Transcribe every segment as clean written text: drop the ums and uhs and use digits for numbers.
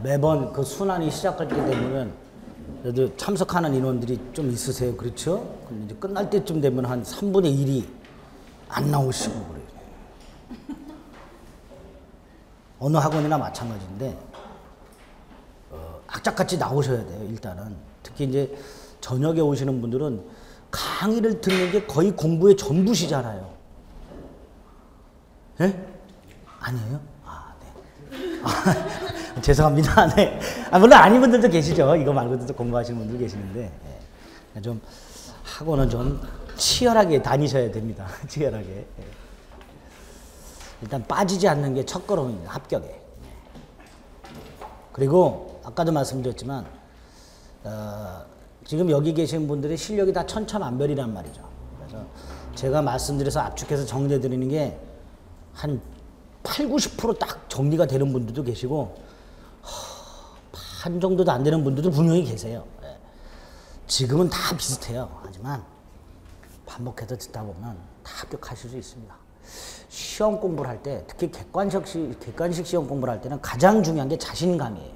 매번 그 순환이 시작할 때 되면 그래도 참석하는 인원들이 좀 있으세요. 그렇죠? 그럼 이제 끝날 때쯤 되면 한 3분의 1이 안 나오시고 그래요. 어느 학원이나 마찬가지인데 악착같이 나오셔야 돼요. 일단은 특히 이제 저녁에 오시는 분들은 강의를 듣는 게 거의 공부의 전부시잖아요. 예? 아니에요? 아, 네. 아, 죄송합니다. 네. 아, 물론 아닌 분들도 계시죠. 이거 말고도 공부하시는 분들 계시는데 예. 좀 학원은 좀 치열하게 다니셔야 됩니다. 치열하게. 예. 일단 빠지지 않는 게 첫걸음입니다. 합격에. 그리고 아까도 말씀드렸지만 지금 여기 계신 분들의 실력이 다 천차만별이란 말이죠. 그래서 제가 말씀드려서 압축해서 정리해드리는 게 한 8, 90% 딱 정리가 되는 분들도 계시고 반 정도도 안 되는 분들도 분명히 계세요. 지금은 다 비슷해요. 하지만 반복해서 듣다 보면 다 합격하실 수 있습니다. 시험 공부를 할 때, 특히 객관식 시험 공부를 할 때는 가장 중요한 게 자신감이에요.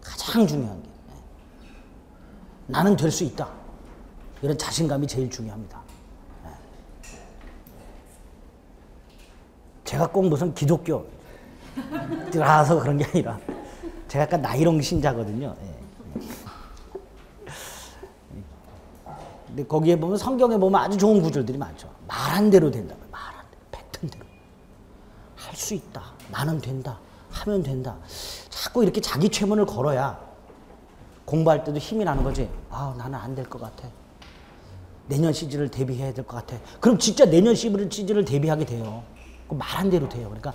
가장 중요한 게. 나는 될 수 있다. 이런 자신감이 제일 중요합니다. 제가 꼭 무슨 기독교라서 그런 게 아니라 제가 약간 나이롱 신자거든요. 근데 거기에 보면 성경에 보면 아주 좋은 구절들이 많죠. 말한 대로 된다. 말한 대로, 뱉은 대로. 할 수 있다. 나는 된다. 하면 된다. 자꾸 이렇게 자기 최면을 걸어야 공부할 때도 힘이 나는 거지. 아, 나는 안 될 것 같아. 내년 시즌을 대비해야 될 것 같아. 그럼 진짜 내년 시즌을 대비하게 돼요. 말한 대로 돼요. 그러니까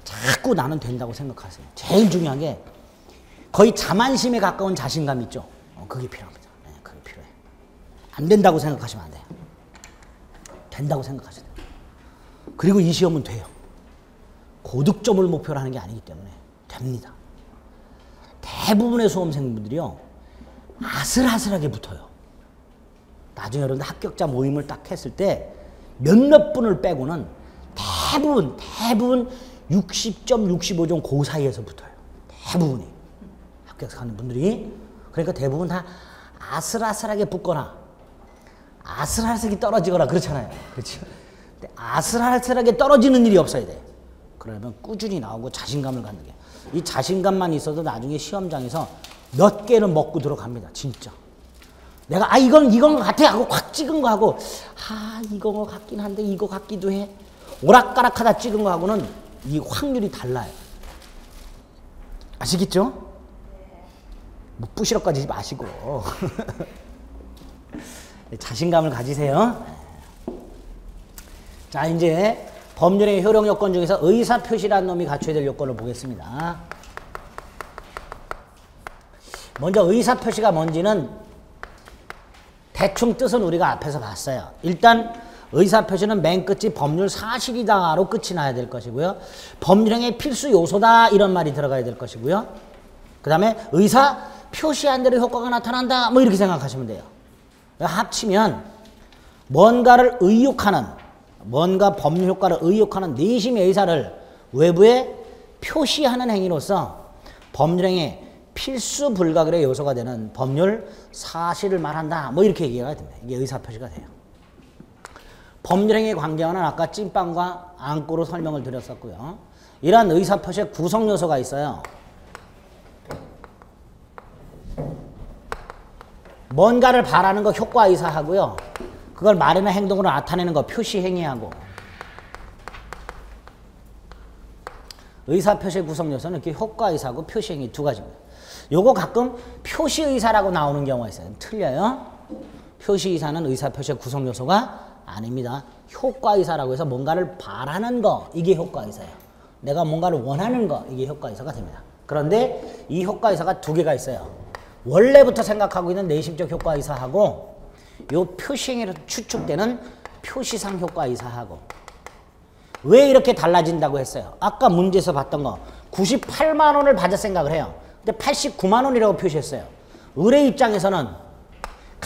자꾸 나는 된다고 생각하세요. 제일 중요한 게 거의 자만심에 가까운 자신감 있죠. 그게 필요합니다. 네, 그게 필요해. 안 된다고 생각하시면 안 돼요. 된다고 생각하셔야 돼요. 그리고 이 시험은 돼요. 고득점을 목표로 하는 게 아니기 때문에 됩니다. 대부분의 수험생분들이요, 아슬아슬하게 붙어요. 나중에 여러분들 합격자 모임을 딱 했을 때 몇몇 분을 빼고는 대부분 60점, 65점 그 사이에서 붙어요. 대부분이. 합격하는 분들이. 그러니까 대부분 다 아슬아슬하게 붙거나 아슬아슬하게 떨어지거나 그렇잖아요. 그렇죠? 근데 아슬아슬하게 떨어지는 일이 없어야 돼. 그러면 꾸준히 나오고 자신감을 갖는 게. 이 자신감만 있어도 나중에 시험장에서 몇 개는 먹고 들어갑니다. 진짜. 내가 이건 것 같아 하고 확 찍은 거 하고 이건 것 같긴 한데 이거 같기도 해. 오락가락하다 찍은 거하고는 이 확률이 달라요. 아시겠죠? 뭐 뿌시럭거리지 마시고 자신감을 가지세요. 자, 이제 법률의 효력 요건 중에서 의사표시라는 놈이 갖춰야 될 요건을 보겠습니다. 먼저 의사표시가 뭔지는 대충 뜻은 우리가 앞에서 봤어요. 일단 의사표시는 맨 끝이 법률 사실이다로 끝이 나야 될 것이고요. 법률행위의 필수 요소다 이런 말이 들어가야 될 것이고요. 그 다음에 의사 표시한 대로 효과가 나타난다 뭐 이렇게 생각하시면 돼요. 합치면 뭔가 법률 효과를 의욕하는 내심의 의사를 외부에 표시하는 행위로서 법률행위의 필수 불가결의 요소가 되는 법률 사실을 말한다 뭐 이렇게 얘기가 됩니다. 이게 의사표시가 돼요. 법률행위 관계와는 아까 찐빵과 안고로 설명을 드렸었고요. 이러한 의사표시의 구성 요소가 있어요. 뭔가를 바라는 거 효과의사하고요. 그걸 말이나 행동으로 나타내는 거 표시행위하고. 의사표시의 구성 요소는 이렇게 효과의사하고 표시행위 두 가지입니다. 요거 가끔 표시의사라고 나오는 경우가 있어요. 틀려요. 표시의사는 의사표시의 구성 요소가 아닙니다. 효과의사라고 해서 뭔가를 바라는 거 이게 효과의사예요. 내가 뭔가를 원하는 거 이게 효과의사가 됩니다. 그런데 이 효과의사가 두 개가 있어요. 원래부터 생각하고 있는 내심적 효과의사하고 요 표시행위로 추측되는 표시상 효과의사하고. 왜 이렇게 달라진다고 했어요? 아까 문제에서 봤던 거 98만 원을 받을 생각을 해요. 근데 89만 원이라고 표시했어요. 의뢰 입장에서는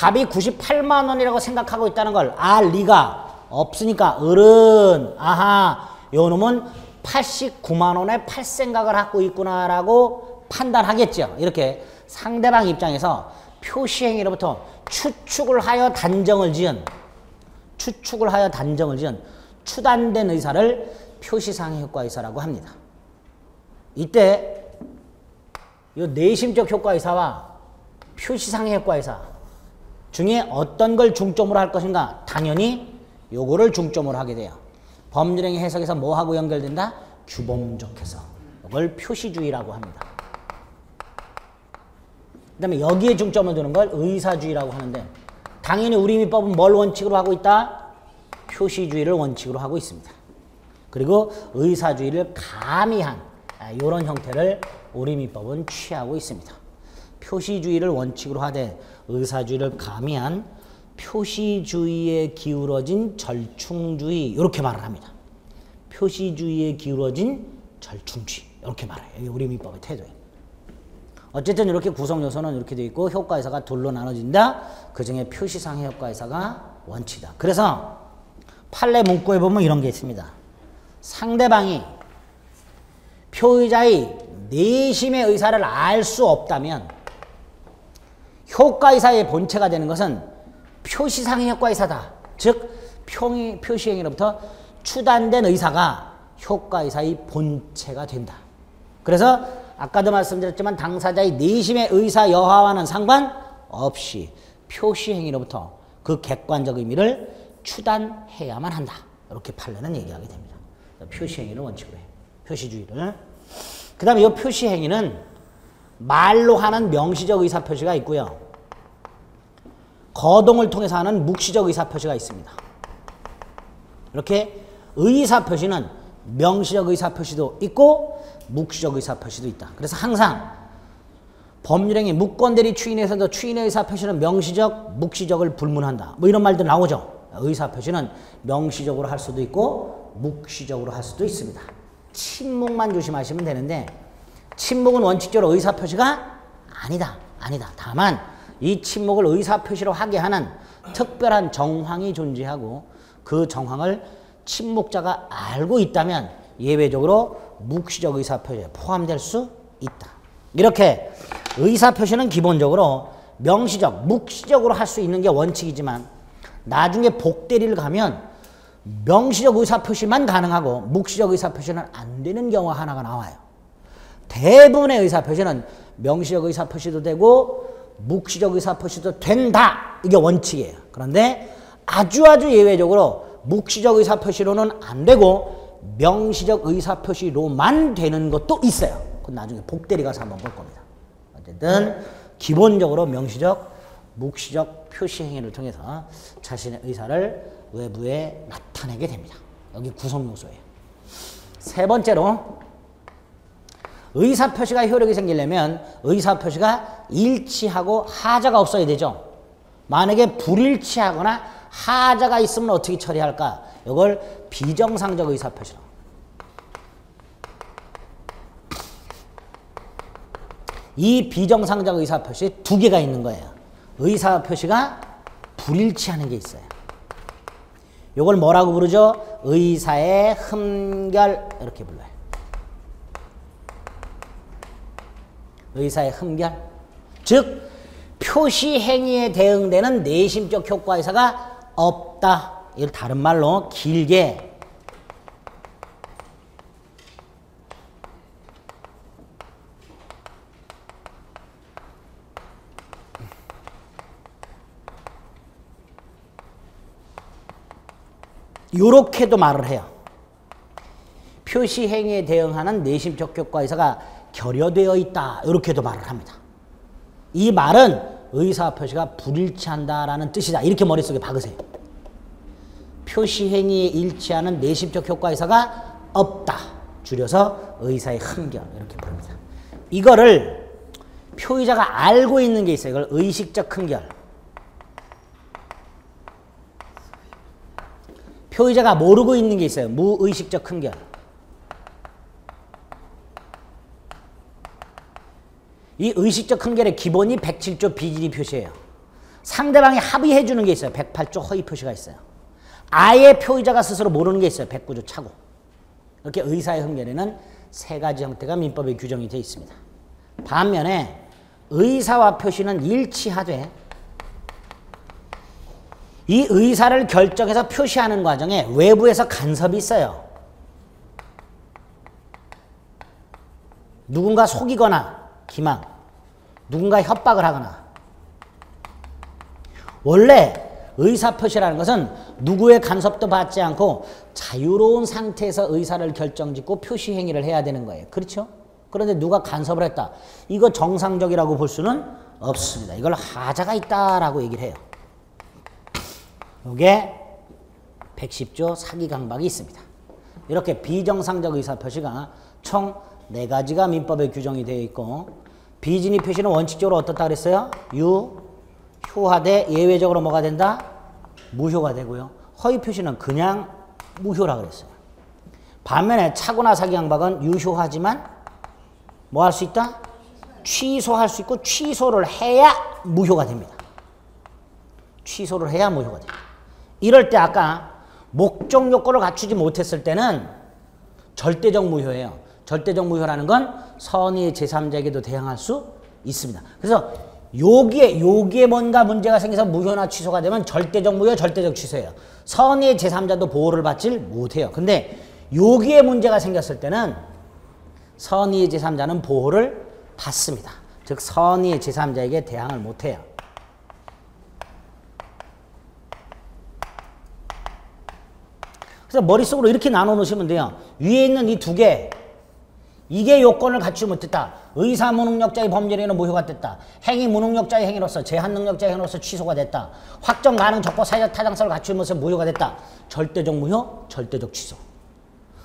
값이 98만 원이라고 생각하고 있다는 걸 알 리가 없으니까 요 놈은 89만 원에 팔 생각을 하고 있구나라고 판단하겠죠. 이렇게 상대방 입장에서 표시행위로부터 추측을 하여 단정을 지은 추단된 의사를 표시상해 효과의사라고 합니다. 이때 이 내심적 효과의사와 표시상해 효과의사 중에 어떤 걸 중점으로 할 것인가? 당연히 요거를 중점으로 하게 돼요. 법률행위 해석에서 뭐하고 연결된다? 규범적 해석. 이걸 표시주의라고 합니다. 그 다음에 여기에 중점을 두는 걸 의사주의라고 하는데 당연히 우리민법은 뭘 원칙으로 하고 있다? 표시주의를 원칙으로 하고 있습니다. 그리고 의사주의를 가미한 이런 형태를 우리민법은 취하고 있습니다. 표시주의를 원칙으로 하되 의사주의를 가미한 표시주의에 기울어진 절충주의 이렇게 말을 합니다. 표시주의에 기울어진 절충주의 이렇게 말해요. 이게 우리민법의 태도예요. 어쨌든 이렇게 구성 요소는 이렇게 되어 있고 효과의사가 둘로 나눠진다. 그 중에 표시상해 효과의사가 원칙이다. 그래서 판례 문구에 보면 이런 게 있습니다. 상대방이 표의자의 내심의 의사를 알 수 없다면 효과의사의 본체가 되는 것은 표시상해 효과의사다. 즉 표시행위로부터 추단된 의사가 효과의사의 본체가 된다. 그래서 아까도 말씀드렸지만 당사자의 내심의 의사 여하와는 상관없이 표시행위로부터 그 객관적 의미를 추단해야만 한다. 이렇게 판례는 얘기하게 됩니다. 표시행위를 원칙으로 해요. 표시주의를. 그 다음에 이 표시행위는 말로 하는 명시적 의사표시가 있고요. 거동을 통해서 하는 묵시적 의사표시가 있습니다. 이렇게 의사표시는 명시적 의사표시도 있고 묵시적 의사표시도 있다. 그래서 항상 법률행위 무권대리 추인에서도 추인의 의사표시는 명시적, 묵시적을 불문한다. 뭐 이런 말도 나오죠. 의사표시는 명시적으로 할 수도 있고 묵시적으로 할 수도 있습니다. 침묵만 조심하시면 되는데 침묵은 원칙적으로 의사표시가 아니다. 다만 이 침묵을 의사표시로 하게 하는 특별한 정황이 존재하고 그 정황을 침묵자가 알고 있다면 예외적으로 묵시적 의사표시에 포함될 수 있다. 이렇게 의사표시는 기본적으로 명시적, 묵시적으로 할 수 있는 게 원칙이지만 나중에 복대리를 가면 명시적 의사표시만 가능하고 묵시적 의사표시는 안 되는 경우가 하나가 나와요. 대부분의 의사표시는 명시적 의사표시도 되고 묵시적 의사표시도 된다. 이게 원칙이에요. 그런데 아주 예외적으로 묵시적 의사표시로는 안 되고 명시적 의사표시로만 되는 것도 있어요. 그건 나중에 복대리 가서 한번 볼 겁니다. 어쨌든 기본적으로 명시적, 묵시적 표시 행위를 통해서 자신의 의사를 외부에 나타내게 됩니다. 여기 구성 요소예요. 세 번째로 의사표시가 효력이 생기려면 의사표시가 일치하고 하자가 없어야 되죠. 만약에 불일치하거나 하자가 있으면 어떻게 처리할까? 이걸 비정상적 의사표시로. 이 비정상적 의사표시 두 개가 있는 거예요. 의사표시가 불일치하는 게 있어요. 이걸 뭐라고 부르죠? 의사의 흠결 이렇게 불러요. 의사의 흠결. 즉 표시 행위에 대응되는 내심적 효과의사가 없다. 이걸 다른 말로 길게 요렇게도 말을 해요. 표시 행위에 대응하는 내심적 효과의사가 결여되어 있다. 이렇게도 말을 합니다. 이 말은 의사표시가 불일치한다라는 뜻이다. 이렇게 머릿속에 박으세요. 표시 행위에 일치하는 내심적 효과의사가 없다. 줄여서 의사의 흠결 이렇게 부릅니다. 이거를 표의자가 알고 있는 게 있어요. 이걸 의식적 흠결. 표의자가 모르고 있는 게 있어요. 무의식적 흠결. 이 의식적 흠결의 기본이 107조 비질의 표시예요. 상대방이 합의해 주는 게 있어요. 108조 허위 표시가 있어요. 아예 표의자가 스스로 모르는 게 있어요. 109조 착오. 이렇게 의사의 흠결에는 세 가지 형태가 민법에 규정이 되어 있습니다. 반면에 의사와 표시는 일치하되 이 의사를 결정해서 표시하는 과정에 외부에서 간섭이 있어요. 누군가 속이거나 기망, 누군가 협박을 하거나. 원래 의사표시라는 것은 누구의 간섭도 받지 않고 자유로운 상태에서 의사를 결정짓고 표시 행위를 해야 되는 거예요. 그렇죠? 그런데 누가 간섭을 했다. 이거 정상적이라고 볼 수는 없습니다. 이걸 하자가 있다라고 얘기를 해요. 이게 110조 사기강박이 있습니다. 이렇게 비정상적 의사표시가 총 4가지가 민법에 규정이 되어 있고, 비진의 표시는 원칙적으로 어떻다 그랬어요? 유효하되 예외적으로 뭐가 된다? 무효가 되고요. 허위 표시는 그냥 무효라 그랬어요. 반면에 착오나 사기강박은 유효하지만 뭐 할 수 있다? 취소할 수 있고 취소를 해야 무효가 됩니다. 취소를 해야 무효가 됩니다. 이럴 때 아까 목적 요건을 갖추지 못했을 때는 절대적 무효예요. 절대적 무효라는 건 선의의 제3자에게도 대항할 수 있습니다. 그래서 여기에 뭔가 문제가 생겨서 무효나 취소가 되면 절대적 무효, 절대적 취소예요. 선의의 제3자도 보호를 받지 못해요. 근데 여기에 문제가 생겼을 때는 선의의 제3자는 보호를 받습니다. 즉 선의의 제3자에게 대항을 못해요. 그래서 머릿속으로 이렇게 나눠 놓으시면 돼요. 위에 있는 이 2개, 이게 요건을 갖추지 못했다. 의사 무능력자의 범죄에는 무효가 됐다. 행위 무능력자의 행위로서 제한 능력자의 행위로서 취소가 됐다. 확정 가능 적법 사회적 타당성을 갖추지 못해서 무효가 됐다. 절대적 무효, 절대적 취소.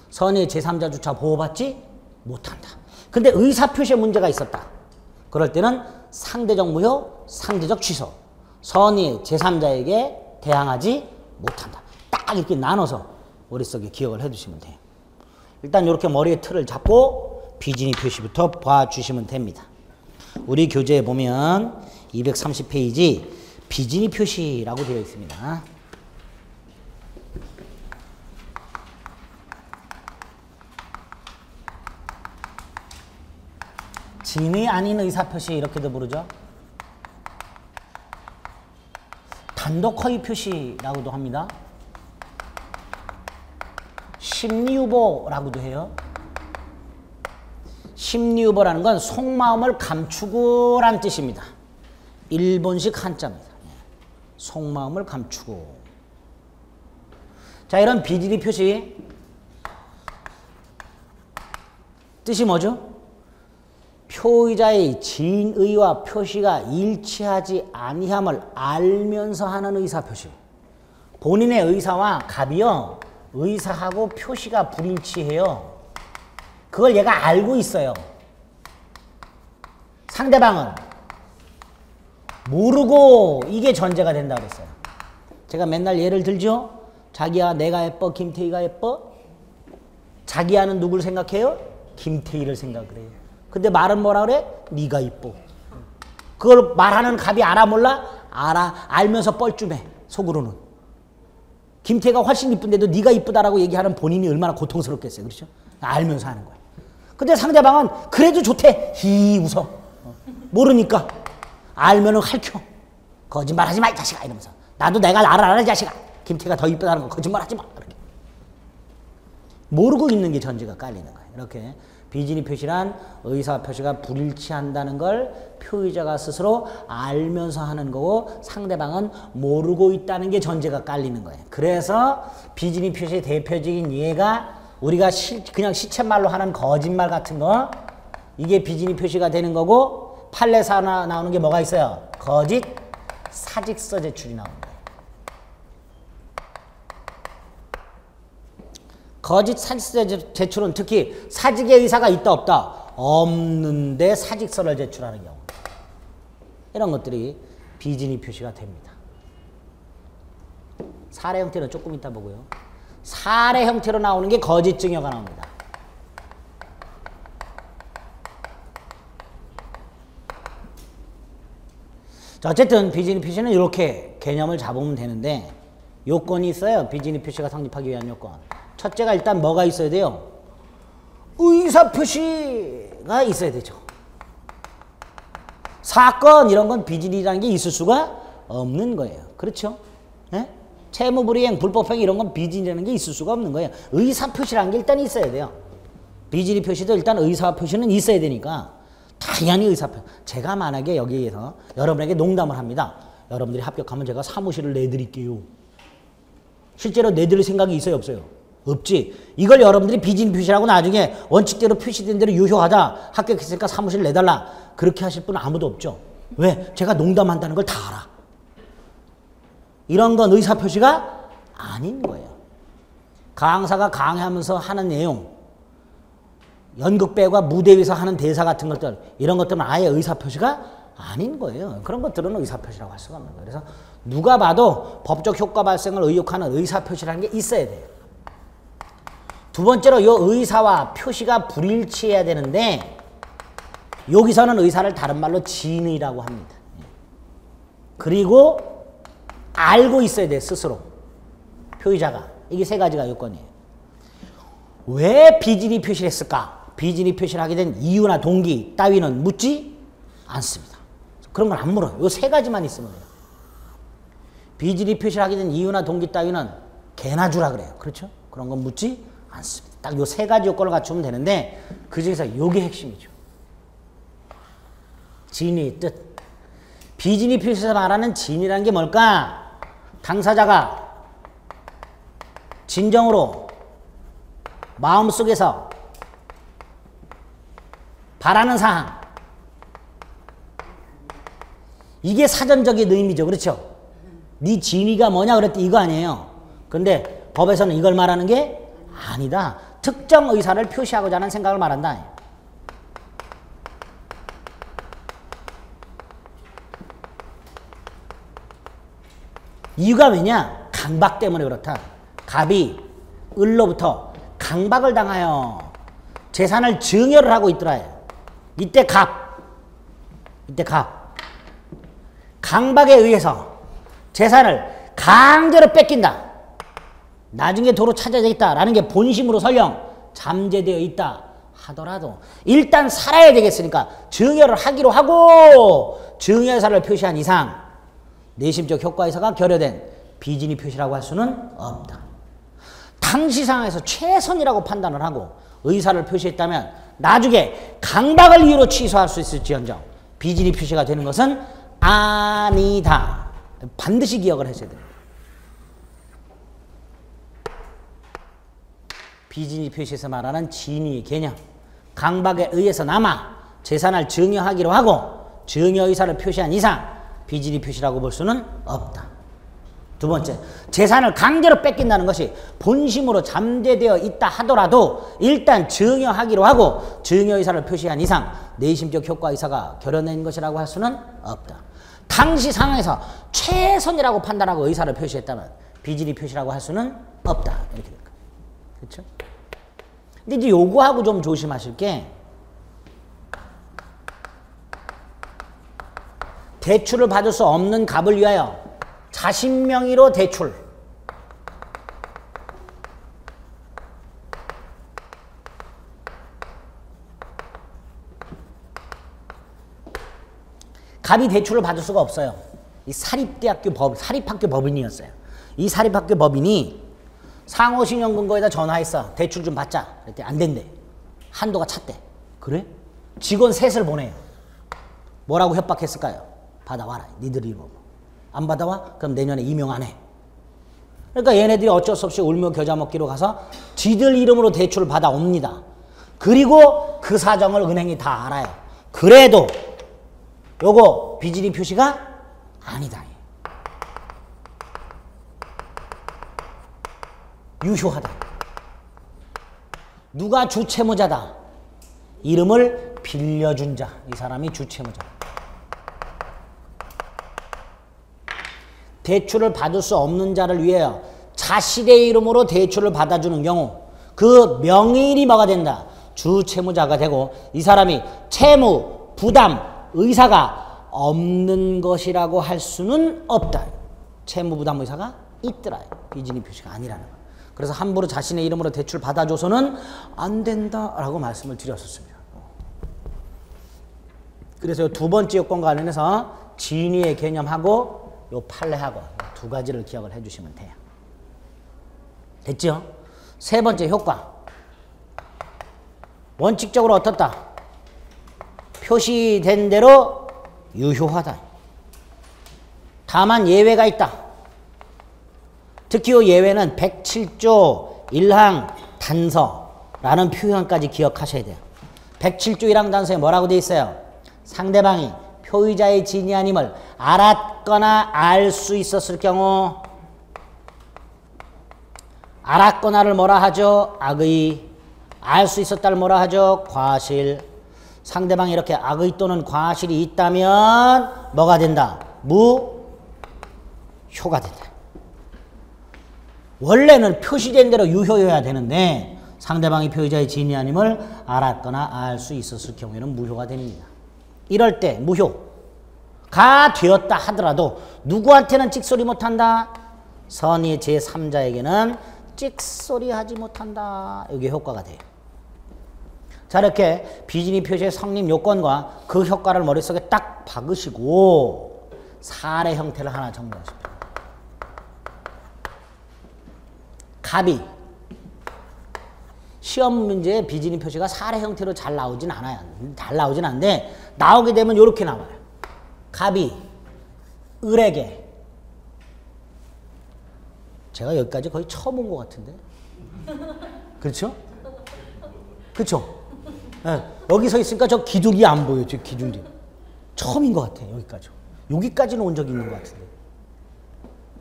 선의 제3자조차 보호받지 못한다. 근데 의사표시에 문제가 있었다. 그럴 때는 상대적 무효, 상대적 취소. 선의 제3자에게 대항하지 못한다. 딱 이렇게 나눠서 머릿속에 기억을 해두시면 돼요. 일단 이렇게 머리에 틀을 잡고 비진의 표시부터 봐주시면 됩니다. 우리 교재에 보면 230페이지 비진의 표시라고 되어 있습니다. 진의 아닌 의사표시 이렇게도 부르죠. 단독 허위 표시라고도 합니다. 심리유보라고도 해요. 심리유보라는 건 속마음을 감추고 라는 뜻입니다. 일본식 한자입니다. 속마음을 감추고. 자, 이런 비진의 표시 뜻이 뭐죠? 표의자의 진의와 표시가 일치하지 아니함을 알면서 하는 의사표시. 본인의 의사와 갑이요, 의사하고 표시가 불일치해요. 그걸 얘가 알고 있어요. 상대방은 모르고 이게 전제가 된다고 그랬어요. 제가 맨날 예를 들죠. 자기야 내가 예뻐, 김태희가 예뻐? 자기야는 누굴 생각해요? 김태희를 생각을 해요. 근데 말은 뭐라 그래? 네가 이뻐. 그걸 말하는 갑이 알아 몰라? 알아. 알면서 뻘쭘해. 속으로는. 김태희가 훨씬 이쁜데도 네가 이쁘다라고 얘기하는 본인이 얼마나 고통스럽겠어요. 그렇죠? 알면서 하는 거야. 근데 상대방은 그래도 좋대. 히 웃어. 모르니까. 알면은 핥혀. 거짓말하지 마 이 자식아 이러면서. 나도 내가 알아 이 자식아. 김태희가 더 이쁘다는 거 거짓말하지 마. 이렇게. 모르고 있는 게 전제가 깔리는 거예요. 이렇게. 비진의 표시란 의사 표시가 불일치한다는 걸 표의자가 스스로 알면서 하는 거고 상대방은 모르고 있다는 게 전제가 깔리는 거예요. 그래서 비진의 표시의 대표적인 예가 우리가 그냥 시쳇말로 하는 거짓말 같은 거, 이게 비진의 표시가 되는 거고, 판례사 나오는 게 뭐가 있어요? 거짓 사직서 제출이 나오는 거예요. 거짓 사직서 제출은 특히 사직의 의사가 있다 없다? 없는데 사직서를 제출하는 경우. 이런 것들이 비진의 표시가 됩니다. 사례 형태는 조금 이따 보고요. 사례 형태로 나오는 게 거짓 증여가 나옵니다. 자, 어쨌든 비진의 표시는 이렇게 개념을 잡으면 되는데 요건이 있어요. 비진의 표시가 성립하기 위한 요건. 첫째가 일단 뭐가 있어야 돼요? 의사표시가 있어야 되죠. 사건 이런 건 비질이라는 게 있을 수가 없는 거예요. 그렇죠? 네? 채무불이행, 불법행위 이런 건 비질이라는 게 있을 수가 없는 거예요. 의사표시라는 게 일단 있어야 돼요. 비질이 표시도 일단 의사표시는 있어야 되니까 당연히 의사표시. 제가 만약에 여기에서 여러분에게 농담을 합니다. 여러분들이 합격하면 제가 사무실을 내드릴게요. 실제로 내드릴 생각이 있어요, 없어요? 없지. 이걸 여러분들이 비질 표시라고 나중에 원칙대로 표시된 대로 유효하다. 합격했으니까 사무실 내달라. 그렇게 하실 분은 아무도 없죠. 왜? 제가 농담한다는 걸 다 알아. 이런 건 의사표시가 아닌 거예요. 강사가 강의하면서 하는 내용, 연극배우가 무대 위에서 하는 대사 같은 것들, 이런 것들은 아예 의사표시가 아닌 거예요. 그런 것들은 의사표시라고 할 수가 없는 거예요. 그래서 누가 봐도 법적 효과 발생을 의혹하는 의사표시라는 게 있어야 돼요. 두 번째로 이 의사와 표시가 불일치해야 되는데 여기서는 의사를 다른 말로 진의라고 합니다. 그리고 알고 있어야 돼, 스스로. 표의자가. 이게 세 가지가 요건이에요. 왜 비질이 표시를 했을까? 비질이 표시를 하게 된 이유나 동기 따위는 묻지 않습니다. 그런 건 안 물어요. 요 세 가지만 있으면 돼요. 비질이 표시를 하게 된 이유나 동기 따위는 개나 주라 그래요. 그렇죠? 그런 건 묻지 않습니다. 딱 요 세 가지 요건을 갖추면 되는데 그 중에서 요게 핵심이죠. 진의 뜻. 비진이 표시에서 말하는 진이라는 게 뭘까? 당사자가 진정으로 마음속에서 바라는 사항. 이게 사전적인 의미죠. 그렇죠? 네 진의가 뭐냐 그랬더니 이거 아니에요. 근데 법에서는 이걸 말하는 게 아니다. 특정 의사를 표시하고자 하는 생각을 말한다. 이유가 왜냐? 강박 때문에 그렇다. 갑이 을로부터 강박을 당하여 재산을 증여를 하고 있더라. 이때 갑. 강박에 의해서 재산을 강제로 뺏긴다. 나중에 도로 찾아야겠다라는 게 본심으로 설령 잠재되어 있다 하더라도 일단 살아야 되겠으니까 증여를 하기로 하고 증여의사를 표시한 이상 내심적 효과의사가 결여된 비진의 표시라고 할 수는 없다. 당시 상황에서 최선이라고 판단을 하고 의사를 표시했다면 나중에 강박을 이유로 취소할 수 있을지언정 비진의 표시가 되는 것은 아니다. 반드시 기억을 하셔야 됩니다. 비진의 표시에서 말하는 진의 개념. 강박에 의해서나마 재산을 증여하기로 하고 증여의사를 표시한 이상 비진의 표시라고 볼 수는 없다. 두 번째, 재산을 강제로 뺏긴다는 것이 본심으로 잠재되어 있다 하더라도 일단 증여하기로 하고 증여의사를 표시한 이상 내심적 효과의사가 결여된 것이라고 할 수는 없다. 당시 상황에서 최선이라고 판단하고 의사를 표시했다면 비진의 표시라고 할 수는 없다. 이렇게 될 거예요. 그렇죠? 근데 이제 요거하고 좀 조심하실 게 대출을 받을 수 없는 갑을 위하여 자신 명의로 대출. 갑이 대출을 받을 수가 없어요. 이 사립학교 법인이었어요. 이 사립학교 법인이 상호신용금고에다 전화했어. 대출 좀 받자. 그랬더니 안 된대. 한도가 찼대. 그래? 직원 셋을 보내요. 뭐라고 협박했을까요? 받아와라. 니들이 이거. 안 받아와? 그럼 내년에 임용 안 해. 그러니까 얘네들이 어쩔 수 없이 울며 겨자 먹기로 가서 지들 이름으로 대출을 받아옵니다. 그리고 그 사정을 은행이 다 알아요. 그래도 요거 비진의 표시가 아니다. 유효하다. 누가 주채무자다? 이름을 빌려준 자. 이 사람이 주채무자다. 대출을 받을 수 없는 자를 위하여 자신의 이름으로 대출을 받아주는 경우 그 명의인이 뭐가 된다? 주채무자가 되고 이 사람이 채무, 부담, 의사가 없는 것이라고 할 수는 없다. 채무, 부담, 의사가 있더라. 비진의 표시가 아니라는 거. 그래서 함부로 자신의 이름으로 대출 받아줘서는 안 된다라고 말씀을 드렸었습니다. 그래서 두 번째 요건과 관련해서 진위의 개념하고 요 판례하고 두 가지를 기억을 해주시면 돼요. 됐죠? 세 번째 효과. 원칙적으로 어떻다? 표시된 대로 유효하다. 다만 예외가 있다. 특히 이 예외는 107조 1항 단서라는 표현까지 기억하셔야 돼요. 107조 1항 단서에 뭐라고 되어 있어요? 상대방이 표의자의 진위 아님을 알았거나 알 수 있었을 경우, 알았거나를 뭐라 하죠? 악의. 알 수 있었다를 뭐라 하죠? 과실. 상대방이 이렇게 악의 또는 과실이 있다면 뭐가 된다? 무효가 된다. 원래는 표시된 대로 유효여야 되는데 상대방이 표의자의 진위 아님을 알았거나 알 수 있었을 경우에는 무효가 됩니다. 이럴 때 무효가 되었다 하더라도 누구한테는 찍소리 못한다? 선의 제3자에게는 찍소리 하지 못한다. 이게 효과가 돼요. 자, 이렇게 비진위 표시의 성립 요건과 그 효과를 머릿속에 딱 박으시고 사례 형태를 하나 정리하십니다. 갑이 시험 문제에 비진위 표시가 사례 형태로 잘 나오진 않아요. 잘 나오진 않는데 나오게 되면 이렇게 나와요. 갑이 을에게, 제가 여기까지 거의 처음 온 것 같은데. 그렇죠? 그렇죠? 네. 여기 서 있으니까 저 기둥이 안 보여요. 저 기둥이. 처음인 것 같아요. 여기까지. 여기까지는 온 적이 있는 것 같은데.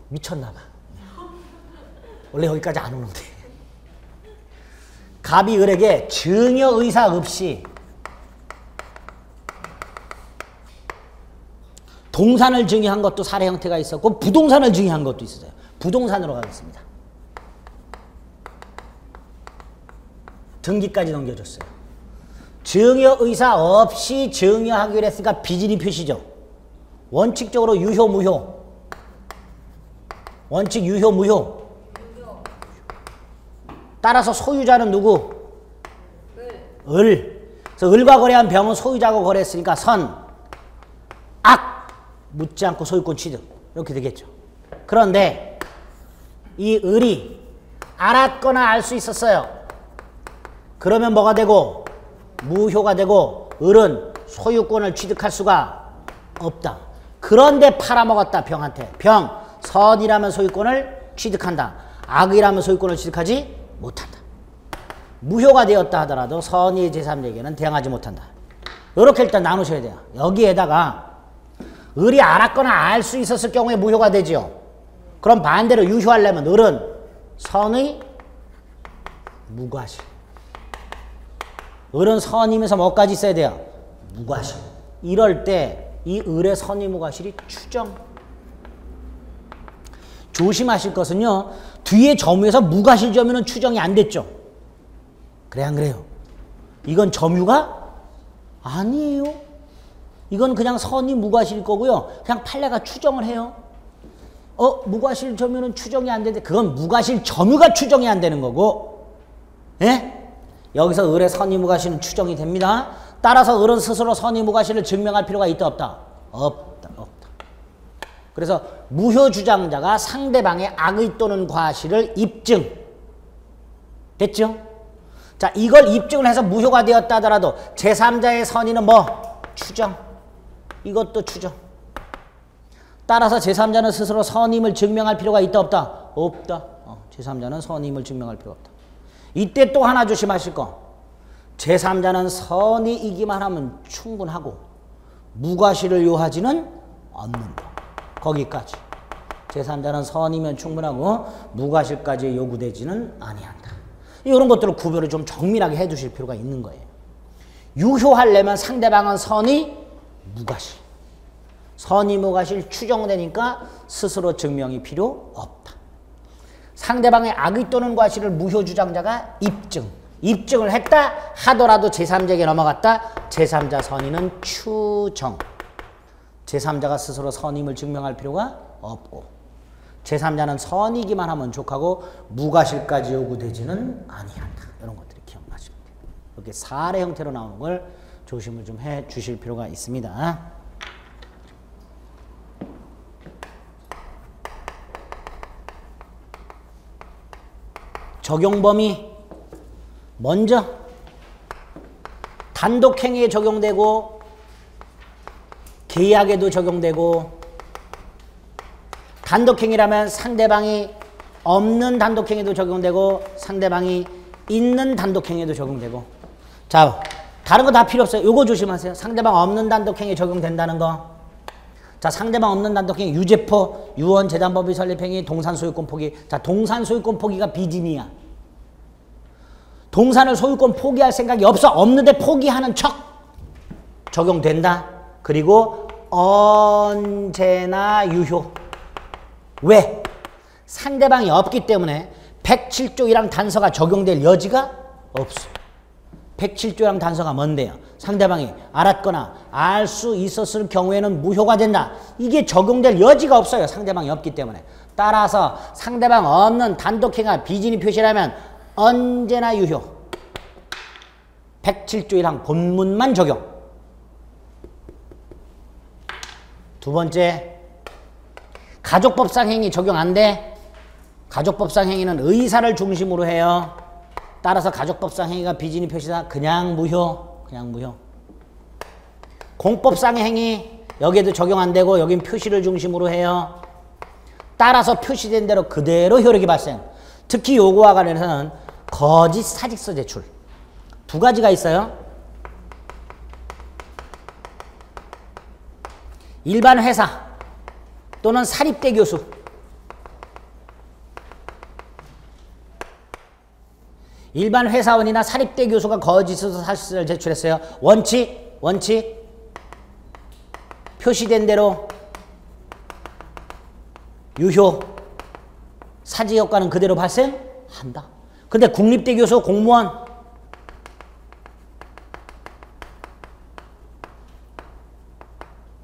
미쳤나 봐. 원래 여기까지 안 오는데. 갑이 을에게 증여 의사 없이 동산을 증여한 것도 사례 형태가 있었고 부동산을 증여한 것도 있었어요. 부동산으로 가겠습니다. 등기까지 넘겨줬어요. 증여 의사 없이 증여하기로 했으니까 비진위 표시죠. 원칙적으로 유효 무효. 원칙 유효 무효. 따라서 소유자는 누구? 을. 그래서 을과 거래한 병은 소유자하고 거래했으니까 선, 악, 묻지 않고 소유권 취득. 이렇게 되겠죠. 그런데 이 을이 알았거나 알 수 있었어요. 그러면 뭐가 되고? 무효가 되고 을은 소유권을 취득할 수가 없다. 그런데 팔아먹었다. 병한테. 병, 선이라면 소유권을 취득한다. 악이라면 소유권을 취득하지 못한다. 무효가 되었다 하더라도 선의 제3자에게는 대항하지 못한다. 이렇게 일단 나누셔야 돼요. 여기에다가 을이 알았거나 알 수 있었을 경우에 무효가 되지요. 그럼 반대로 유효하려면 을은 선의 무과실. 을은 선이면서 뭐까지 있어야 돼요? 무과실. 이럴 때 이 을의 선의 무과실이 추정. 조심하실 것은요. 뒤에 점유에서 무과실 점유는 추정이 안 됐죠. 그래 안 그래요? 이건 점유가 아니에요. 이건 그냥 선이 무과실일 거고요. 그냥 판례가 추정을 해요. 무과실 점유는 추정이 안 되는데 그건 무과실 점유가 추정이 안 되는 거고. 예? 여기서 을의 선의 무과실은 추정이 됩니다. 따라서 을은 스스로 선의 무과실을 증명할 필요가 있다 없다? 없다. 없다. 그래서 무효 주장자가 상대방의 악의 또는 과실을 입증. 됐죠? 자, 이걸 입증을 해서 무효가 되었다 하더라도 제3자의 선의는 뭐? 추정. 이것도 추정. 따라서 제3자는 스스로 선임을 증명할 필요가 있다 없다? 없다. 제3자는 선임을 증명할 필요가 없다. 이때 또 하나 조심하실 거. 제3자는 선의이기만 하면 충분하고 무과실을 요하지는 않는다. 거기까지. 제3자는 선이면 충분하고 무과실까지 요구되지는 아니한다. 이런 것들을 구별을 좀 정밀하게 해 두실 필요가 있는 거예요. 유효하려면 상대방은 선의 무과실. 선의 무과실 추정되니까 스스로 증명이 필요 없다. 상대방의 악의 또는 과실을 무효 주장자가 입증. 입증을 했다 하더라도 제3자에게 넘어갔다. 제3자 선의는 추정. 제3자가 스스로 선임을 증명할 필요가 없고 제3자는 선이기만 하면 족하고 무과실까지 요구되지는 아니한다. 이런 것들이 기억나시면 돼요. 이렇게 사례 형태로 나오는 걸 조심을 좀 해 주실 필요가 있습니다. 적용 범위 먼저 단독행위에 적용되고 계약에도 적용되고 단독행위라면 상대방이 없는 단독행위도 적용되고 상대방이 있는 단독행위도 적용되고. 자, 다른 거 다 필요 없어요. 요거 조심하세요. 상대방 없는 단독행위 적용된다는 거. 자, 상대방 없는 단독행위 유죄포, 유언, 재단법의 설립행위, 동산소유권 포기. 자, 동산소유권 포기가 비진이야. 동산을 소유권 포기할 생각이 없어. 없는데 포기하는 척 적용된다. 그리고 언제나 유효. 왜? 상대방이 없기 때문에 107조 1항 단서가 적용될 여지가 없어. 107조 1항 단서가 뭔데요? 상대방이 알았거나 알 수 있었을 경우에는 무효가 된다. 이게 적용될 여지가 없어요. 상대방이 없기 때문에. 따라서 상대방 없는 단독행위가 비진이 표시라면 언제나 유효. 107조 1항 본문만 적용. 두 번째, 가족법상 행위 적용 안 돼. 가족법상 행위는 의사를 중심으로 해요. 따라서 가족법상 행위가 비진이 표시다. 그냥 무효. 그냥 무효. 공법상의 행위 여기에도 적용 안 되고 여긴 표시를 중심으로 해요. 따라서 표시된 대로 그대로 효력이 발생. 특히 요거와 관련해서는 거짓 사직서 제출. 두 가지가 있어요. 일반 회사 또는 사립대 교수. 일반 회사원이나 사립대 교수가 거짓으로 사직서를 제출했어요. 원칙 표시된 대로 유효. 사직 효과는 그대로 발생한다. 근데 국립대 교수, 공무원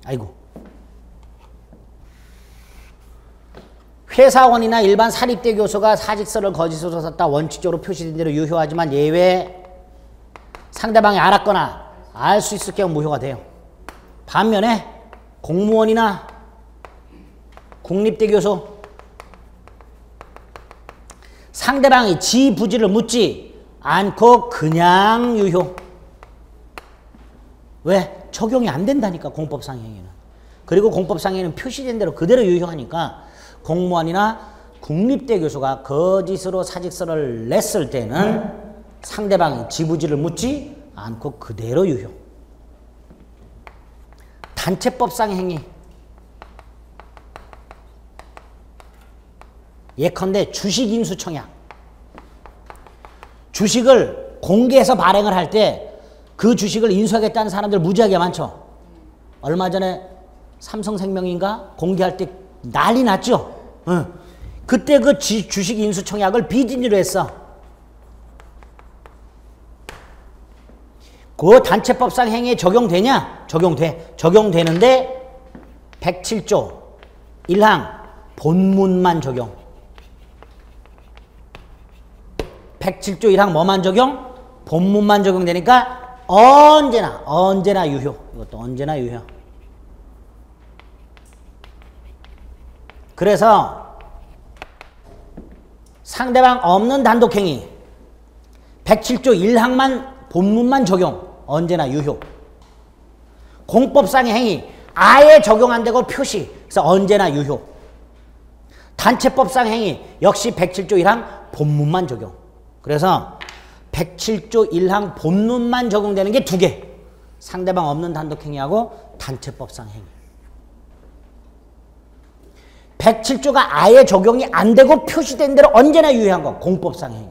아이고 회사원이나 일반 사립대 교수가 사직서를 거짓으로 썼다. 원칙적으로 표시된 대로 유효하지만 예외 상대방이 알았거나 알 수 있을 경우 무효가 돼요. 반면에 공무원이나 국립대 교수 상대방이 지부지를 묻지 않고 그냥 유효. 왜? 적용이 안 된다니까 공법상 행위는. 그리고 공법상 행위는 표시된 대로 그대로 유효하니까 공무원이나 국립대 교수가 거짓으로 사직서를 냈을 때는 상대방이 지부지를 묻지 않고 그대로 유효. 단체법상 행위. 예컨대 주식인수청약. 주식을 공개해서 발행을 할 때 그 주식을 인수하겠다는 사람들 무지하게 많죠. 얼마 전에 삼성생명인가 공개할 때 난리 났죠. 그때 그 주식인수청약을 비진으로 했어. 그 단체법상 행위에 적용되냐? 적용돼. 적용되는데 107조 1항 본문만 적용. 107조 1항 뭐만 적용? 본문만 적용되니까 언제나 유효. 이것도 언제나 유효. 그래서 상대방 없는 단독행위 107조 1항만 본문만 적용. 언제나 유효. 공법상의 행위 아예 적용 안 되고 표시. 그래서 언제나 유효. 단체법상 행위 역시 107조 1항 본문만 적용. 그래서 107조 1항 본문만 적용되는 게 두 개. 상대방 없는 단독행위하고 단체법상 행위. 107조가 아예 적용이 안 되고 표시된 대로 언제나 유효한 거. 공법상 행위.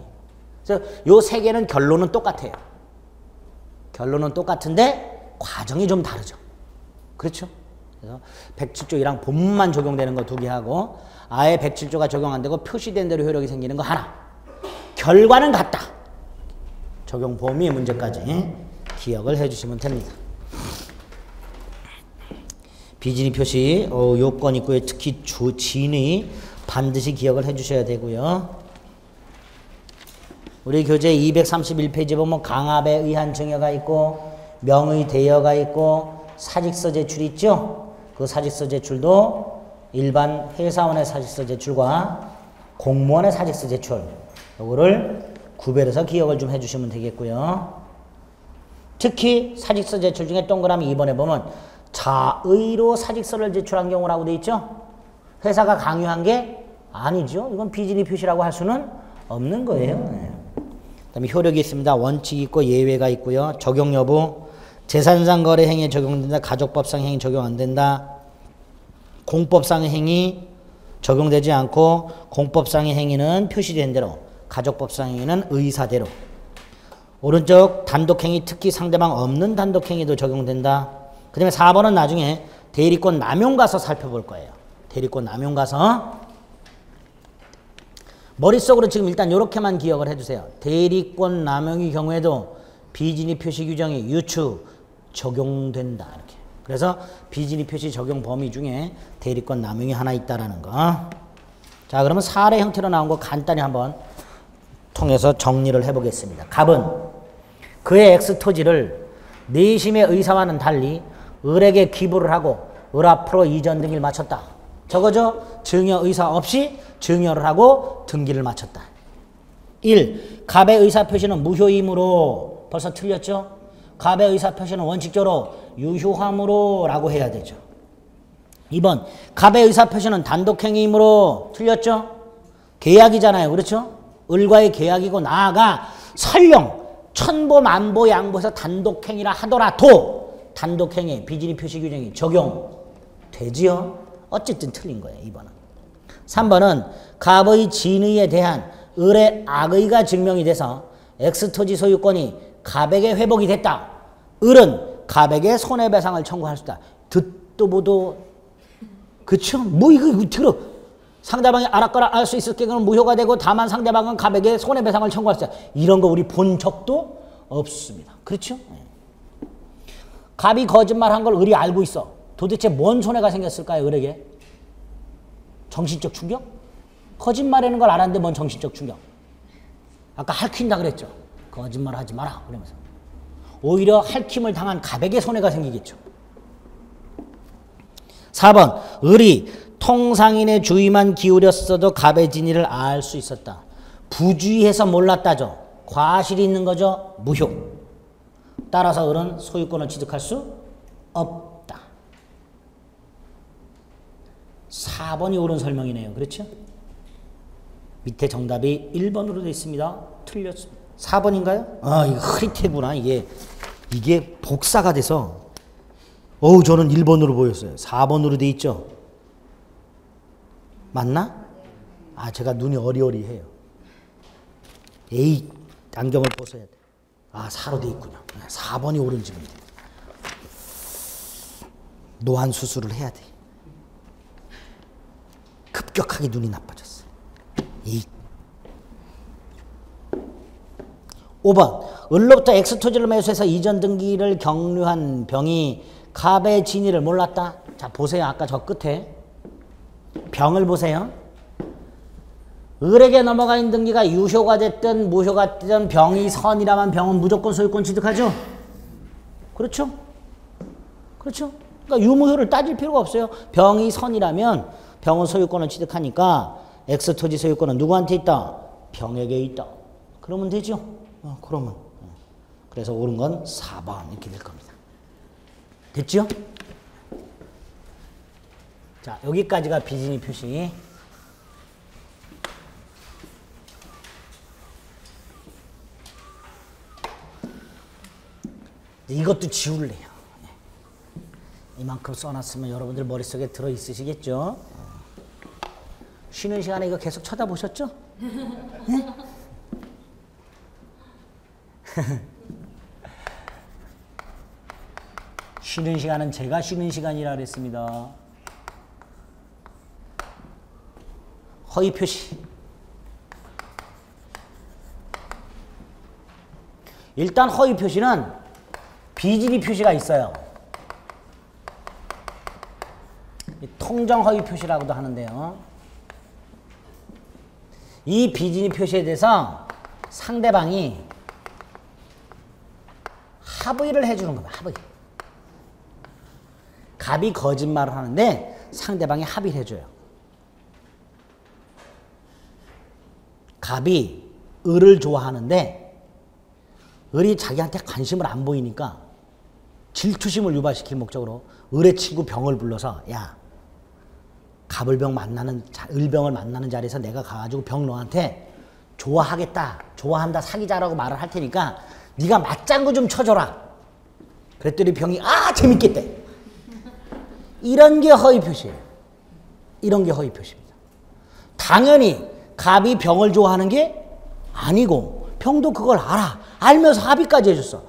그래서 요 세 개는 결론은 똑같아요. 결론은 똑같은데 과정이 좀 다르죠. 그렇죠? 그래서 107조 1항 본문만 적용되는 거 두 개 하고 아예 107조가 적용 안 되고 표시된 대로 효력이 생기는 거 하나. 결과는 같다. 적용 범위의 문제까지 기억을 해주시면 됩니다. 비진이 표시 요건 있고요. 특히 진의 반드시 기억을 해 주셔야 되고요. 우리 교재 231페이지 보면 강압에 의한 증여가 있고 명의 대여가 있고 사직서 제출 있죠? 그 사직서 제출도 일반 회사원의 사직서 제출과 공무원의 사직서 제출 요거를 구별해서 기억을 좀 해주시면 되겠고요. 특히 사직서 제출 중에 동그라미 2번에 보면 자의로 사직서를 제출한 경우라고 돼 있죠? 회사가 강요한 게 아니죠. 이건 비진의 표시라고 할 수는 없는 거예요. 네. 그다음에 효력이 있습니다. 원칙이 있고 예외가 있고요. 적용 여부 재산상 거래 행위에 적용된다. 가족법상 행위 적용 안 된다. 공법상의 행위 적용되지 않고 공법상의 행위는 표시된 대로 가족법상 행위는 의사대로 오른쪽 단독행위 특히 상대방 없는 단독행위도 적용된다. 그 다음에 4번은 나중에 대리권 남용 가서 살펴볼 거예요. 대리권 남용 가서 머릿속으로 지금 일단 이렇게만 기억을 해주세요. 대리권 남용의 경우에도 비진의 표시 규정이 유추 적용된다. 이렇게. 그래서 비진의 표시 적용 범위 중에 대리권 남용이 하나 있다라는 거. 자, 그러면 사례 형태로 나온 거 간단히 한번 통해서 정리를 해보겠습니다. 갑은 그의 X토지를 내심의 의사와는 달리 을에게 기부를 하고 을 앞으로 이전 등기를 마쳤다. 저거죠? 증여 의사 없이 증여를 하고 등기를 마쳤다. 1. 갑의 의사표시는 무효이므로 벌써 틀렸죠? 갑의 의사표시는 원칙적으로 유효함으로 라고 해야 되죠. 2번 갑의 의사표시는 단독행위이므로 틀렸죠? 계약이잖아요. 그렇죠? 을과의 계약이고 나아가 설령 천보만보 양보해서 단독행위라 하더라도 단독행위 비진의 표시 규정이 적용되지요. 어쨌든 틀린 거예요. 2번은. 3번은 갑의 진의에 대한 을의 악의가 증명이 돼서 X토지 소유권이 갑에게 회복이 됐다. 을은 갑에게 손해배상을 청구할 수 있다. 듣도 보도 그쵸? 뭐 이거 들어. 상대방이 알았거나 알 수 있을 경우는 무효가 되고 다만 상대방은 갑에게 손해배상을 청구할 수 있다. 이런 거 우리 본 적도 없습니다. 그렇죠? 갑이 거짓말한 걸 을이 알고 있어. 도대체 뭔 손해가 생겼을까요? 을에게? 정신적 충격? 거짓말하는 걸 알았는데 뭔 정신적 충격? 아까 할킨다 그랬죠? 거짓말 하지 마라 그러면서 오히려 할킴을 당한 갑에게 손해가 생기겠죠. 4번 을이 통상인의 주의만 기울였어도 갑의 진위를 알 수 있었다. 부주의해서 몰랐다죠. 과실이 있는 거죠. 무효. 따라서 을은 소유권을 취득할 수 없다. 4번이 옳은 설명이네요. 그렇죠? 밑에 정답이 1번으로 되어 있습니다. 틀렸습니다. 4번인가요? 아, 이거 흐릿해구나. 이게 복사가 돼서 저는 1번으로 보였어요. 4번으로 돼 있죠? 맞나? 아, 제가 눈이 어리어리해요. 에이, 안경을 벗어야 돼. 아, 4로 돼 있군요. 4번이 옳은 집입니다. 노안 수술을 해야 돼. 급격하게 눈이 나빠졌어. 5번 을로부터 X토지를 매수해서 이전 등기를 경류한 병이 갑의 진위를 몰랐다. 자, 보세요. 아까 저 끝에 병을 보세요. 을에게 넘어가 있는 등기가 유효가 됐든 무효가 됐든 병이 선이라면 병은 무조건 소유권 취득하죠. 그렇죠? 그렇죠? 그러니까 유무효를 따질 필요가 없어요. 병이 선이라면 병은 소유권을 취득하니까 X토지 소유권은 누구한테 있다? 병에게 있다. 그러면 되죠. 그러면. 그래서 옳은 건 4번 이렇게 될 겁니다. 됐죠? 자, 여기까지가 비진의 표시. 이것도 지울래요. 이만큼 써놨으면 여러분들 머릿속에 들어있으시겠죠? 쉬는 시간에 이거 계속 쳐다보셨죠? 네? 쉬는 시간은 제가 쉬는 시간이라 그랬습니다. 허위 표시. 일단 허위 표시는 비진의 표시가 있어요. 통정 허위 표시라고도 하는데요. 이 비진이 표시에 대해서 상대방이 합의를 해주는 겁니다. 합의. 갑이 거짓말을 하는데 상대방이 합의를 해줘요. 갑이 을을 좋아하는데 을이 자기한테 관심을 안 보이니까 질투심을 유발시킬 목적으로 을의 친구 병을 불러서 야, 을병을 만나는 자리에서 내가 가가지고 병 너한테 좋아하겠다, 좋아한다, 사귀자라고 말을 할 테니까 네가 맞장구 좀 쳐줘라. 그랬더니 병이 재밌겠대. 이런 게 허위 표시예요. 이런 게 허위 표시입니다. 당연히 갑이 병을 좋아하는 게 아니고 병도 그걸 알아. 알면서 합의까지 해줬어.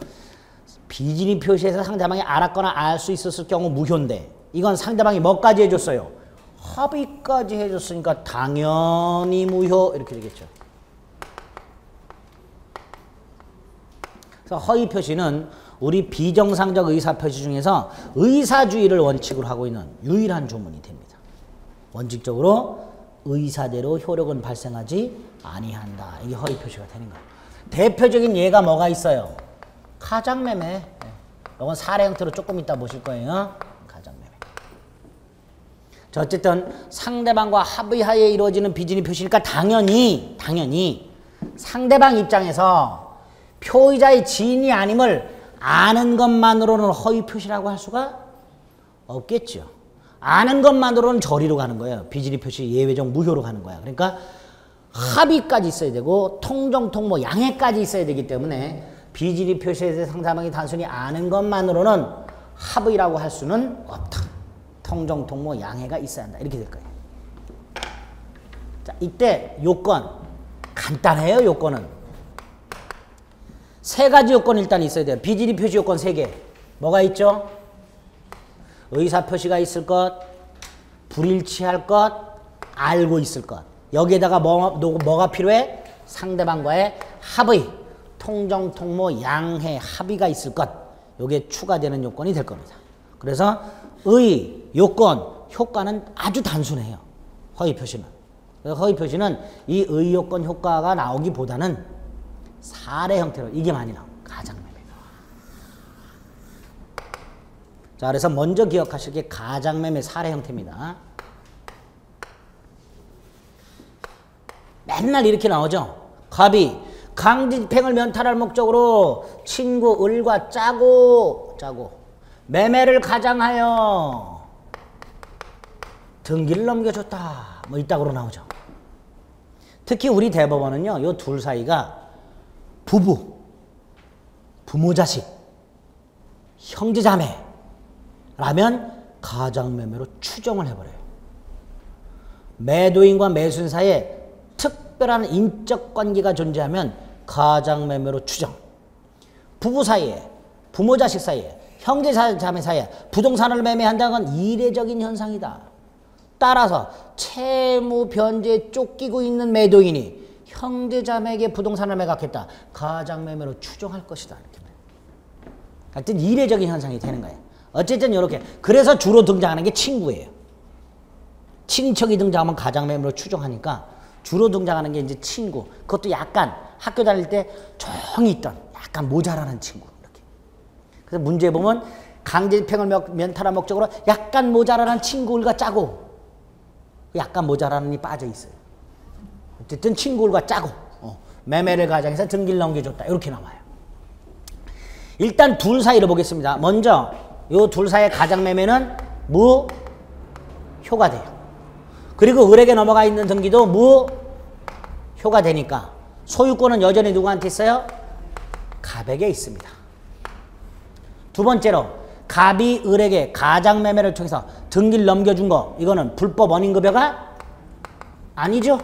비진이 표시에서 상대방이 알았거나 알 수 있었을 경우 무효인데 이건 상대방이 뭐까지 해줬어요? 합의까지 해줬으니까 당연히 무효 이렇게 되겠죠. 그래서 허위 표시는 우리 비정상적 의사 표시 중에서 의사주의를 원칙으로 하고 있는 유일한 조문이 됩니다. 원칙적으로 의사대로 효력은 발생하지 아니한다. 이게 허위 표시가 되는 거예요. 대표적인 예가 뭐가 있어요? 가장매매. 이건 사례 형태로 조금 이따 보실 거예요. 가장매매. 자, 어쨌든 상대방과 합의하에 이루어지는 비진이 표시니까 당연히 상대방 입장에서 표의자의 지인이 아님을 아는 것만으로는 허위 표시라고 할 수가 없겠죠. 아는 것만으로는 저리로 가는 거예요. 비진이 표시 예외적 무효로 가는 거야. 그러니까 합의까지 있어야 되고 통정통모 양해까지 있어야 되기 때문에 비진이 표시에 대해 상대방이 단순히 아는 것만으로는 합의라고 할 수는 없다. 통정통모 양해가 있어야 한다. 이렇게 될 거예요. 자, 이때 요건 간단해요. 요건은 세 가지 요건이 일단 있어야 돼요. 비진이 표시 요건 3개. 뭐가 있죠? 의사 표시가 있을 것, 불일치할 것, 알고 있을 것. 여기에다가 뭐가 필요해? 상대방과의 합의, 통정통모 양해 합의가 있을 것. 요게 추가되는 요건이 될 겁니다. 그래서 의, 요건, 효과는 아주 단순해요. 허위 표시는. 허위 표시는 이 의, 요건, 효과가 나오기보다는 사례 형태로 이게 많이 나옵니다. 가장매매. 자, 그래서 먼저 기억하실 게 가장매매 사례 형태입니다. 맨날 이렇게 나오죠. 갑이 강제집행을 면탈할 목적으로 친구 을과 짜고 매매를 가장하여 등기를 넘겨줬다. 뭐 이따구로 나오죠. 특히 우리 대법원은요, 요 둘 사이가 부모 자식, 형제 자매라면 가장매매로 추정을 해버려요. 매도인과 매수인 사이에 특별한 인적 관계가 존재하면 가장매매로 추정. 부부 사이에, 부모 자식 사이에, 형제 자매 사이에 부동산을 매매한다는 건 이례적인 현상이다. 따라서 채무 변제에 쫓기고 있는 매도인이 형제 자매에게 부동산을 매각했다. 가장매매로 추정할 것이다. 이렇게. 하여튼 이례적인 현상이 되는 거예요. 어쨌든 이렇게. 그래서 주로 등장하는 게 친구예요. 친인척이 등장하면 가장매매로 추정하니까 주로 등장하는 게 이제 친구. 그것도 약간 학교 다닐 때 조용히 있던 약간 모자라는 친구. 이렇게. 그래서 문제 보면 강제집행을 면탈한 목적으로 약간 모자라는 친구들과 짜고 약간 모자라는이 빠져 있어요. 어쨌든 친구들과 짜고 매매를 가장해서 등기를 넘겨줬다. 이렇게 나와요. 일단 둘 사이를 보겠습니다. 먼저 이 둘 사이의 가장매매는 무효가 돼요. 그리고 을에게 넘어가 있는 등기도 무효가 되니까 소유권은 여전히 누구한테 있어요? 갑에게 있습니다. 두 번째로 갑이 을에게 가장매매를 통해서 등기를 넘겨준 거, 이거는 불법 원인급여가 아니죠.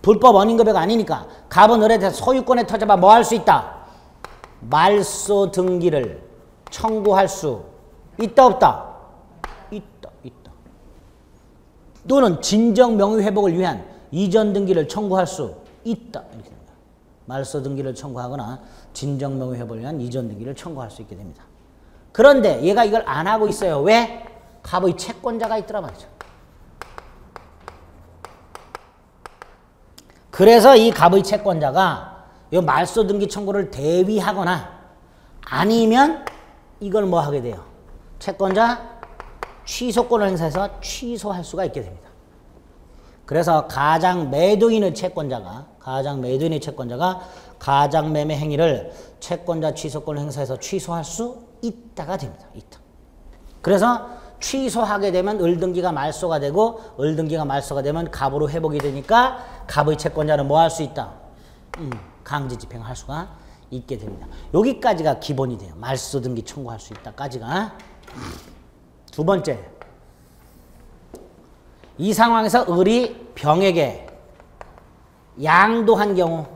불법 원인급여가 아니니까 갑은 을에 대해서 소유권에 터져봐 뭐 할 수 있다? 말소 등기를 청구할 수 있다 없다? 있다. 또는 진정 명의 회복을 위한 이전 등기를 청구할 수 있다. 이렇게 됩니다. 말소 등기를 청구하거나 진정 명의 회복을 위한 이전 등기를 청구할 수 있게 됩니다. 그런데 얘가 이걸 안 하고 있어요. 왜? 갑의 채권자가 있더라 말이죠. 그래서 이 갑의 채권자가 이 말소 등기 청구를 대위하거나 아니면 이걸 뭐 하게 돼요? 채권자 취소권을 행사해서 취소할 수가 있게 됩니다. 그래서 가장 매도인의 채권자가 가장 매매 행위를 채권자 취소권을 행사해서 취소할 수 있다가 됩니다. 있다. 그래서 취소하게 되면 을등기가 말소가 되고 을등기가 말소가 되면 갑으로 회복이 되니까 갑의 채권자는 뭐 할 수 있다? 강제 집행할 수가 있게 됩니다. 여기까지가 기본이 돼요. 말소 등기 청구할 수 있다까지가. 두 번째, 이 상황에서 을이 병에게 양도한 경우,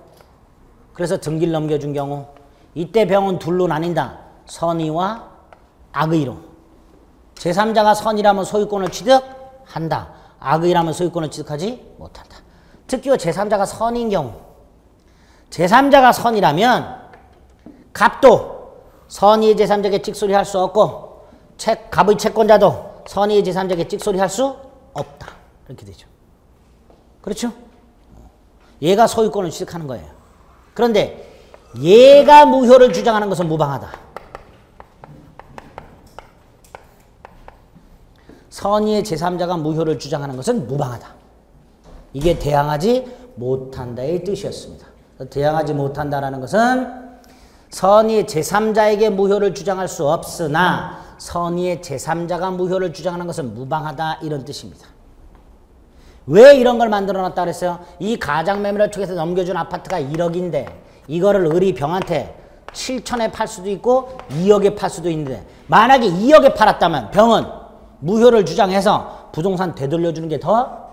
그래서 등기를 넘겨준 경우, 이때 병은 둘로 나뉜다. 선의와 악의로. 제3자가 선이라면 소유권을 취득한다. 악의라면 소유권을 취득하지 못한다. 특히 제3자가 선인 경우, 제3자가 선이라면 갑도 선의의 제3자에게 찍소리할 수 없고 갑의 채권자도 선의의 제3자에게 찍소리할 수 없다. 이렇게 되죠. 그렇죠? 얘가 소유권을 취득하는 거예요. 그런데 얘가 무효를 주장하는 것은 무방하다. 선의의 제3자가 무효를 주장하는 것은 무방하다. 이게 대항하지 못한다의 뜻이었습니다. 대항하지 못한다라는 것은 선의의 제3자에게 무효를 주장할 수 없으나 선의의 제3자가 무효를 주장하는 것은 무방하다, 이런 뜻입니다. 왜 이런 걸 만들어놨다 그랬어요? 이 가장매매를 통해서 넘겨준 아파트가 1억인데 이거를 을이 병한테 7천에 팔 수도 있고 2억에 팔 수도 있는데, 만약에 2억에 팔았다면 병은 무효를 주장해서 부동산 되돌려주는 게 더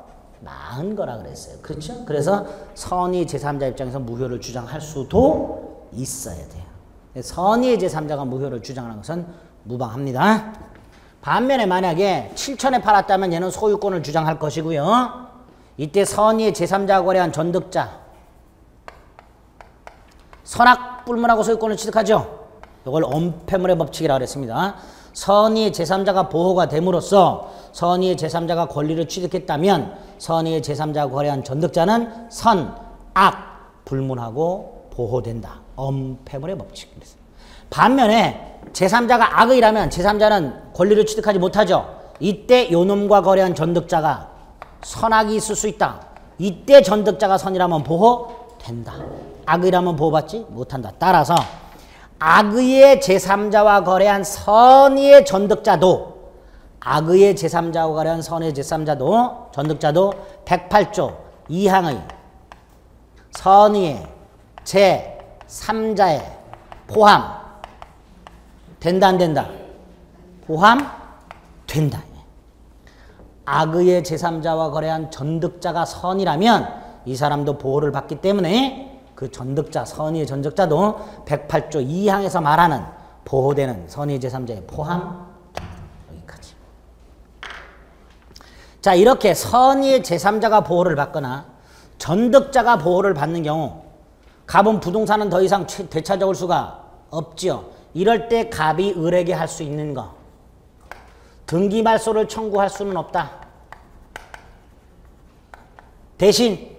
나은 거라 그랬어요. 그렇죠? 그래서 선의 제3자 입장에서 무효를 주장할 수도 있어야 돼요. 선의의 제3자가 무효를 주장하는 것은 무방합니다. 반면에 만약에 7천에 팔았다면 얘는 소유권을 주장할 것이고요. 이때 선의의 제3자가 거래한 전득자, 선악 불문하고 소유권을 취득하죠. 이걸 엄폐물의 법칙이라고 그랬습니다. 선의의 제3자가 보호가 됨으로써 선의의 제3자가 권리를 취득했다면 선의의 제3자가 거래한 전득자는 선, 악 불문하고 보호된다. 엄폐물의 법칙. 반면에 제3자가 악의라면 제3자는 권리를 취득하지 못하죠. 이때 요놈과 거래한 전득자가 선악이 있을 수 있다. 이때 전득자가 선이라면 보호된다. 악의라면 보호받지 못한다. 따라서 악의의 제3자와 거래한 선의의 전득자도, 악의의 제3자와 거래한 선의의 제3자도, 전득자도 108조 2항의 선의의 제3자에 포함 된다, 안 된다? 포함된다. 악의의 제3자와 거래한 전득자가 선이라면 이 사람도 보호를 받기 때문에 그 전득자, 선의의 전득자도 108조 2항에서 말하는 보호되는 선의의 제3자에 포함. 여기까지. 자, 이렇게 선의의 제3자가 보호를 받거나 전득자가 보호를 받는 경우 갑은 부동산은 더 이상 되찾아올 수가 없지요. 이럴 때 갑이 을에게 할 수 있는 거, 등기 말소를 청구할 수는 없다. 대신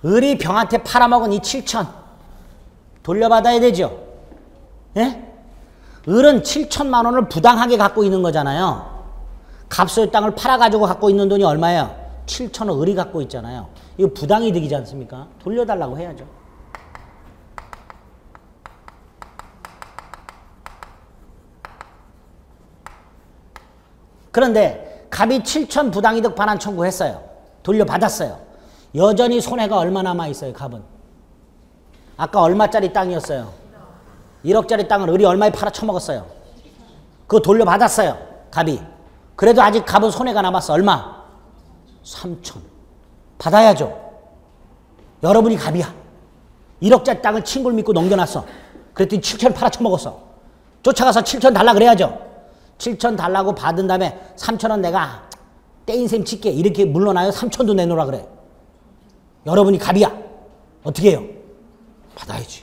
을이 병한테 팔아먹은 이 7천 돌려받아야 되죠. 예? 을은 7천만 원을 부당하게 갖고 있는 거잖아요. 갑소의 땅을 팔아가지고 갖고 있는 돈이 얼마예요? 7천을 을이 갖고 있잖아요. 이거 부당이득이지 않습니까? 돌려달라고 해야죠. 그런데 갑이 7천 부당이득 반환 청구했어요. 돌려받았어요. 여전히 손해가 얼마 남아있어요, 갑은? 아까 얼마짜리 땅이었어요? 1억짜리 땅을 을이 얼마에 팔아쳐먹었어요? 그거 돌려받았어요, 갑이. 그래도 아직 갑은 손해가 남았어. 얼마? 3천. 받아야죠. 여러분이 갑이야. 1억짜리 땅을 친구를 믿고 넘겨놨어. 그랬더니 7천을 팔아쳐먹었어. 쫓아가서 7천 달라 그래야죠. 7천 달라고 받은 다음에 3천원 내가 떼인셈 칠게 이렇게 물러나요? 3천도 내놓으라 그래. 여러분이 갑이야. 어떻게 해요? 받아야지.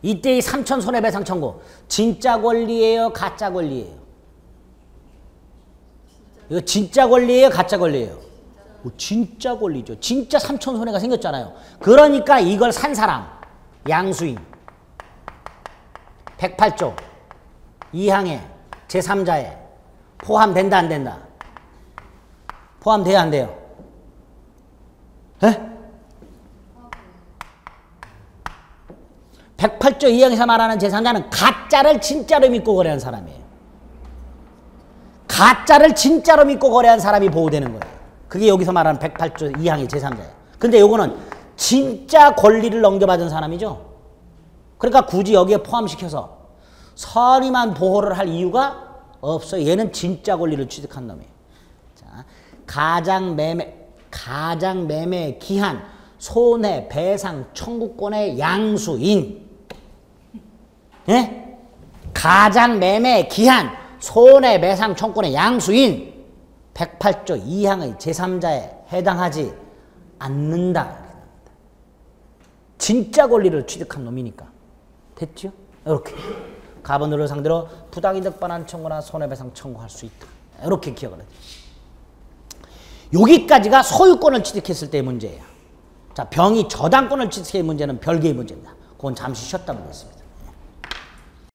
이때 이 3천 손해배상 청구 진짜 권리예요? 가짜 권리예요? 이거 진짜 권리예요? 가짜 권리예요? 진짜 권리죠. 진짜 삼촌 손해가 생겼잖아요. 그러니까 이걸 산 사람, 양수인 108조 2항에 제3자에 포함된다 안 된다? 포함돼야 안 돼요? 에? 108조 2항에서 말하는 제3자는 가짜를 진짜로 믿고 거래한 사람이에요. 가짜를 진짜로 믿고 거래한 사람이 보호되는 거예요. 그게 여기서 말하는 108조 2항의 제3자예요. 근데 요거는 진짜 권리를 넘겨받은 사람이죠. 그러니까 굳이 여기에 포함시켜서 선의만 보호를 할 이유가 없어요. 얘는 진짜 권리를 취득한 놈이에요. 자, 가장매매 기한 손해배상 청구권의 양수인. 예? 가장매매 기한 손해배상 청구권의 양수인 108조 2항의 제3자에 해당하지 않는다. 진짜 권리를 취득한 놈이니까. 됐죠? 이렇게. 가번으로 상대로 부당이득 반환 청구나 손해배상 청구할 수 있다. 이렇게 기억을 해야 돼요. 여기까지가 소유권을 취득했을 때의 문제예요. 자, 병이 저당권을 취득의 문제는 별개의 문제입니다. 그건 잠시 쉬었다 보겠습니다.